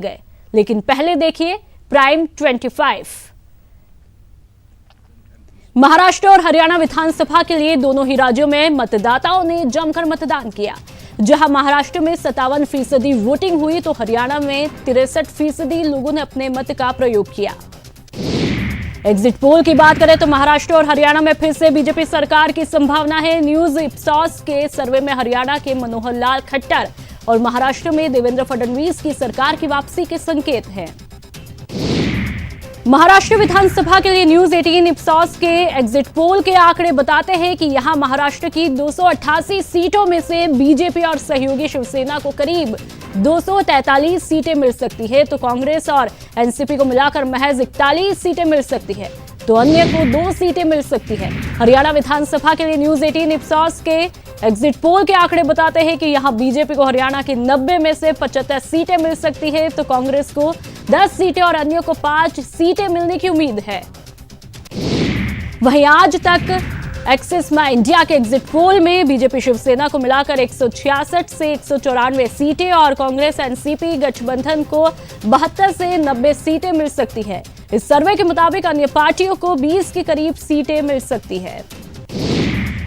गए। लेकिन पहले देखिए प्राइम 25। महाराष्ट्र और हरियाणा विधानसभा के लिए दोनों ही राज्यों में मतदाताओं ने जमकर मतदान किया। जहां महाराष्ट्र में 57% वोटिंग हुई तो हरियाणा में 63% लोगों ने अपने मत का प्रयोग किया। एग्जिट पोल की बात करें तो महाराष्ट्र और हरियाणा में फिर से बीजेपी सरकार की संभावना है। न्यूज इप्सॉस के सर्वे में हरियाणा के मनोहर लाल खट्टर और महाराष्ट्र में देवेंद्र फडणवीस की सरकार की वापसी के संकेत हैं। महाराष्ट्र विधानसभा के लिए न्यूज 18 इप्सॉस के एग्जिट पोल के आंकड़े बताते हैं कि यहां महाराष्ट्र की 288 सीटों में से बीजेपी और सहयोगी शिवसेना को करीब 243 सीटें मिल सकती है, तो कांग्रेस और एनसीपी को मिलाकर महज 41 सीटें मिल सकती है, तो अन्य को 2 सीटें मिल सकती है। हरियाणा विधानसभा के लिए न्यूज 18 इप्सॉस के एग्जिट पोल के आंकड़े बताते हैं कि यहां बीजेपी को हरियाणा की 90 में से 75 सीटें मिल सकती है, तो कांग्रेस को 10 सीटें और अन्य को 5 सीटें मिलने की उम्मीद है। वहीं आज तक एक्सिस माई इंडिया के एग्जिट पोल में बीजेपी शिवसेना को मिलाकर 166 से 194 सीटें और कांग्रेस एनसीपी गठबंधन को 72 से 90 सीटें मिल सकती है। इस सर्वे के मुताबिक अन्य पार्टियों को 20 के करीब सीटें मिल सकती है।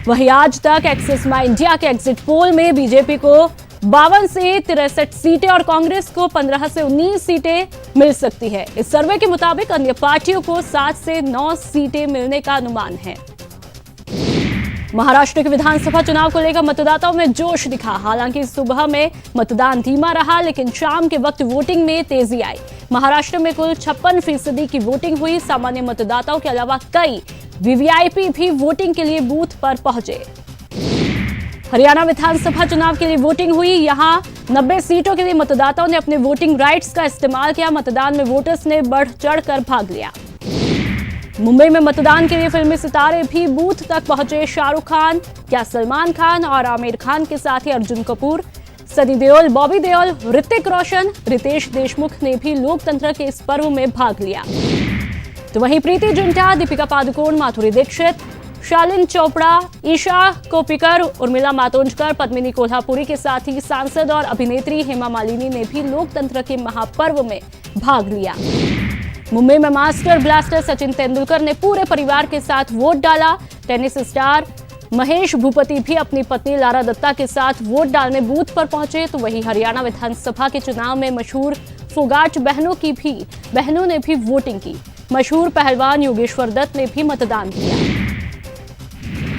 वहीं आज तक एक्सिस माई इंडिया के एग्जिट पोल में बीजेपी को 52 से 63 सीटें और कांग्रेस को 15 से 19 सीटें मिल सकती है। इस सर्वे के मुताबिक अन्य पार्टियों को 7 से 9 सीटें मिलने का अनुमान है। महाराष्ट्र के विधानसभा चुनाव को लेकर मतदाताओं में जोश दिखा। हालांकि सुबह में मतदान धीमा रहा, लेकिन शाम के वक्त वोटिंग में तेजी आई। महाराष्ट्र में कुल 56% की वोटिंग हुई। सामान्य मतदाताओं के अलावा कई वीवीआईपी भी वोटिंग के लिए बूथ पर पहुंचे। हरियाणा विधानसभा चुनाव के लिए वोटिंग हुई। यहां 90 सीटों के लिए मतदाताओं ने अपने वोटिंग राइट्स का इस्तेमाल किया। मतदान में वोटर्स ने बढ़ चढ़कर भाग लिया। मुंबई में मतदान के लिए फिल्मी सितारे भी बूथ तक पहुंचे। शाहरुख खान, क्या सलमान खान और आमिर खान के साथ ही अर्जुन कपूर, सनी देओल, बॉबी देओल, ऋतिक रोशन, रितेश देशमुख ने भी लोकतंत्र के इस पर्व में भाग लिया। तो वहीं प्रीति जिंटा, दीपिका पादुकोण, माधुरी दीक्षित, शालिन चोपड़ा, ईशा कोप्पिकर, उर्मिला मातोंडकर, पद्मिनी कोल्हापुरी के साथ ही सांसद और अभिनेत्री हेमा मालिनी ने भी लोकतंत्र के महापर्व में भाग लिया। मुंबई में मास्टर ब्लास्टर सचिन तेंदुलकर ने पूरे परिवार के साथ वोट डाला। टेनिस स्टार महेश भूपति भी अपनी पत्नी लारा दत्ता के साथ वोट डालने बूथ पर पहुंचे। तो वहीं हरियाणा विधानसभा के चुनाव में मशहूर फोगाट बहनों ने भी वोटिंग की। मशहूर पहलवान योगेश्वर दत्त ने भी मतदान किया।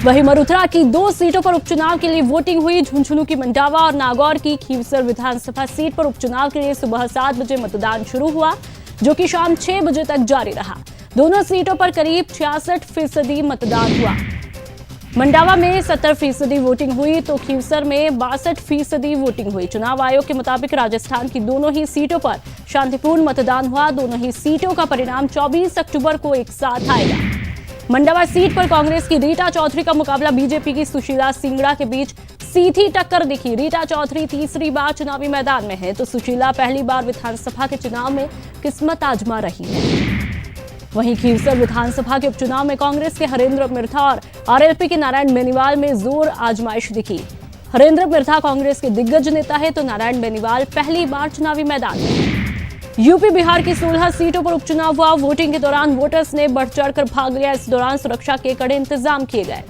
वहीं मरुथरा की 2 सीटों पर उपचुनाव के लिए वोटिंग हुई। झुंझुनू की मंडावा और नागौर की खीवसर विधानसभा सीट पर उपचुनाव के लिए सुबह 7 बजे मतदान शुरू हुआ, जो कि शाम 6 बजे तक जारी रहा। दोनों सीटों पर करीब 66% मतदान हुआ। मंडावा में 70% वोटिंग हुई तो खीवसर में 62% वोटिंग हुई। चुनाव आयोग के मुताबिक राजस्थान की दोनों ही सीटों पर शांतिपूर्ण मतदान हुआ। दोनों ही सीटों का परिणाम 24 अक्टूबर को एक साथ आएगा। मंडावा सीट पर कांग्रेस की रीटा चौधरी का मुकाबला बीजेपी की सुशीला सिंगड़ा के बीच सीधी टक्कर दिखी। रीटा चौधरी तीसरी बार चुनावी मैदान में है, तो सुशीला पहली बार विधानसभा के चुनाव में किस्मत आजमा रही है। वहीं खीवसर विधानसभा के उपचुनाव में कांग्रेस के हरेंद्र मिर्धा और आरएलपी के नारायण बेनीवाल में जोर आजमाइश दिखी। हरेंद्र मिर्धा कांग्रेस के दिग्गज नेता है, तो नारायण बेनीवाल पहली बार चुनावी मैदान में। यूपी बिहार की 16 सीटों पर उपचुनाव हुआ। वोटिंग के दौरान वोटर्स ने बढ़ चढ़कर भाग लिया। इस दौरान सुरक्षा के कड़े इंतजाम किए गए।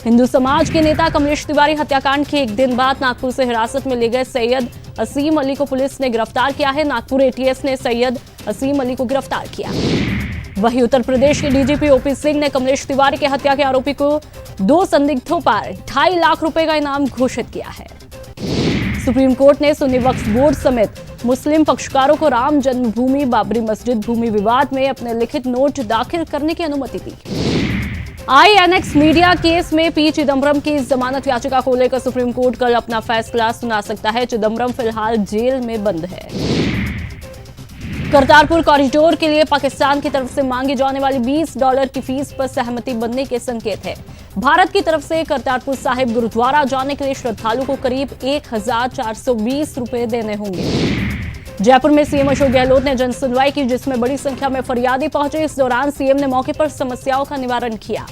हिंदू समाज के नेता कमलेश तिवारी हत्याकांड के एक दिन बाद नागपुर से हिरासत में ले गए सैयद असीम अली को पुलिस ने गिरफ्तार किया है। नागपुर एटीएस ने सैयद असीम अली को गिरफ्तार किया। वहीं उत्तर प्रदेश के डीजीपी ओपी सिंह ने कमलेश तिवारी के हत्या के आरोपी को 2 संदिग्धों पर 2.5 लाख रुपए का इनाम घोषित किया है। सुप्रीम कोर्ट ने सुन्नी वक्फ बोर्ड समेत मुस्लिम पक्षकारों को राम जन्मभूमि बाबरी मस्जिद भूमि विवाद में अपने लिखित नोट दाखिल करने की अनुमति दी। आईएनएक्स मीडिया केस में पी चिदम्बरम की जमानत याचिका को लेकर सुप्रीम कोर्ट कल अपना फैसला सुना सकता है। चिदम्बरम फिलहाल जेल में बंद है। करतारपुर कॉरिडोर के लिए पाकिस्तान की तरफ से मांगी जाने वाली $20 की फीस पर सहमति बनने के संकेत है। भारत की तरफ से करतारपुर साहिब गुरुद्वारा जाने के लिए श्रद्धालु को करीब 1420 रुपए देने होंगे। जयपुर में सीएम अशोक गहलोत ने जनसुनवाई की, जिसमें बड़ी संख्या में फरियादी पहुंचे। इस दौरान सीएम ने मौके पर समस्याओं का निवारण किया।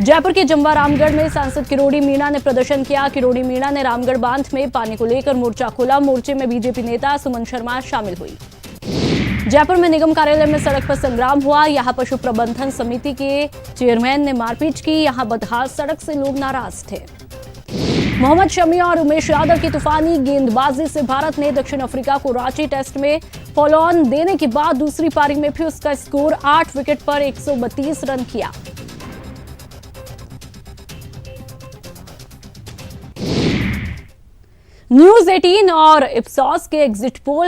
जयपुर के जमवा रामगढ़ में सांसद किरोड़ी मीणा ने प्रदर्शन किया। किरोड़ी मीणा ने रामगढ़ बांध में पानी को लेकर मोर्चा खोला। मोर्चे में बीजेपी नेता सुमन शर्मा शामिल हुई। जयपुर में निगम कार्यालय में सड़क पर संग्राम हुआ। यहां पशु प्रबंधन समिति के चेयरमैन ने मारपीट की। यहां बदहाल सड़क से लोग नाराज थे। मोहम्मद शमी और उमेश यादव की तूफानी गेंदबाजी से भारत ने दक्षिण अफ्रीका को रांची टेस्ट में फॉलो ऑन देने के बाद दूसरी पारी में भी उसका स्कोर 8 विकेट पर 132 रन किया। न्यूज़ 18 और इप्सॉस के एग्जिट पोल